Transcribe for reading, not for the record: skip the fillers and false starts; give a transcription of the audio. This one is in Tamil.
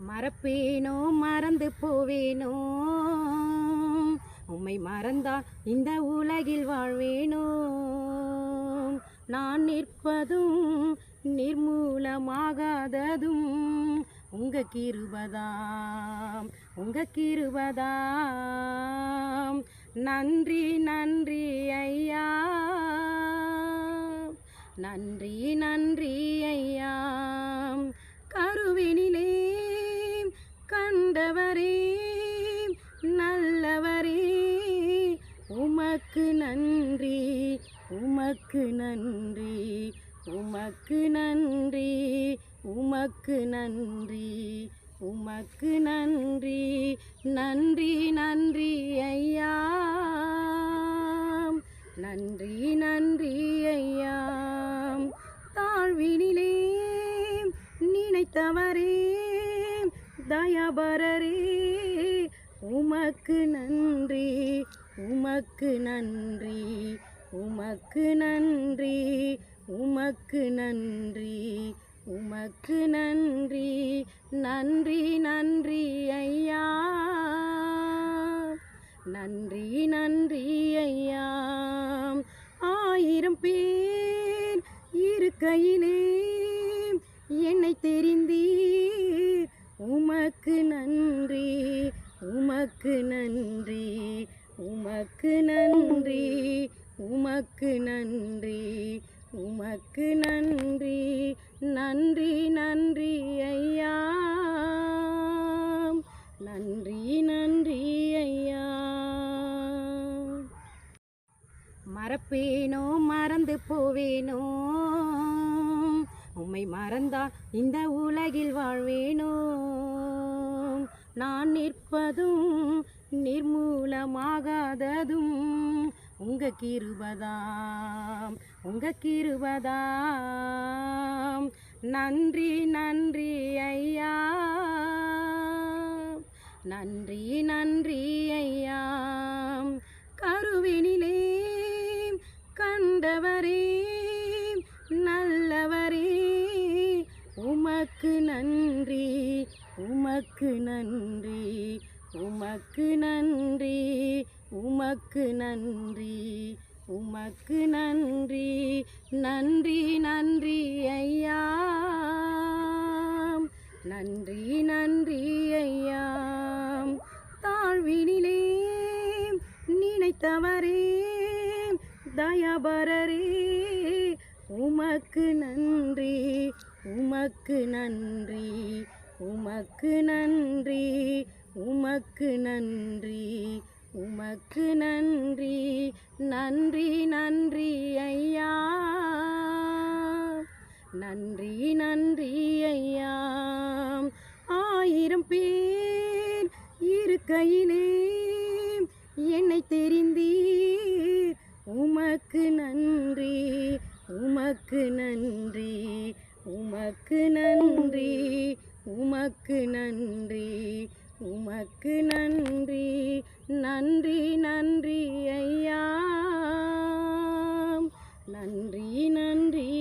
மறப்பேனோ மறந்து போவேனோ, உம்மை மறந்தால் இந்த உலகில் வாழ்வேனோ. நான் நிற்பதும் நிர்மூலமாகாததும் உங்க கிருபதாம், உங்க கிருபதாம். நன்றி நன்றி ஐயா, நன்றி நன்றி ஐயா. கருவினிலே கண்டவரே நல்லவரே, உமக்கு நன்றி, உமக்கு நன்றி, உமக்கு நன்றி, உமக்கு நன்றி, உமக்கு நன்றி. நன்றி நன்றி ஐயா, நன்றி நன்றி ஐயா. தாழ்வினிலே நினைத்தவரே தயாபரரே, உமக்கு நன்றி, உமக்கு நன்றி, உமக்கு நன்றி, உமக்கு நன்றி, உமக்கு நன்றி. நன்றி நன்றி ஐயா, நன்றி நன்றி ஐயா. 1000 பேர் இருக்கையிலே என்னை தெரிந்தீர், உமக்கு நன்றி, உமக்கு நன்றி, உமக்கு நன்றி, உமக்கு நன்றி, உமக்கு நன்றி. நன்றி நன்றி ஐயா, நன்றி நன்றி ஐயா. மறப்பேனோ மறந்து போவேனோ, உம்மை மறந்தால் இந்த உலகில் வாழ்வேனோ. நான் நிற்பதும் நிர்மூலமாகாததும் உங்க கிருபதாம், உங்க கிருபதாம். நன்றி நன்றி ஐயா, நன்றி நன்றி ஐயா. கருவினிலே கண்டவரே நல்லவரே, உமக்கு நன்றி, உமக்கு நன்றி, உமக்கு நன்றி, உமக்கு நன்றி, உமக்கு நன்றி. நன்றி நன்றி ஐயா, நன்றி நன்றி ஐயா. தாழ்வினிலே நினைத்தவரே தயாபரரே, உமக்கு நன்றி, உமக்கு நன்றி, உமக்கு நன்றி, உமக்கு நன்றி, உமக்கு நன்றி. நன்றி நன்றி ஐயா, நன்றி நன்றி ஐயா. 1000 பேர் இருக்கையிலே என்னை தெரிந்தீர், உமக்கு நன்றி, உமக்கு நன்றி, உமக்கு நன்றி, உமக்கு நன்றி, உமக்கு நன்றி. நன்றி நன்றி ஐயா, நன்றி நன்றி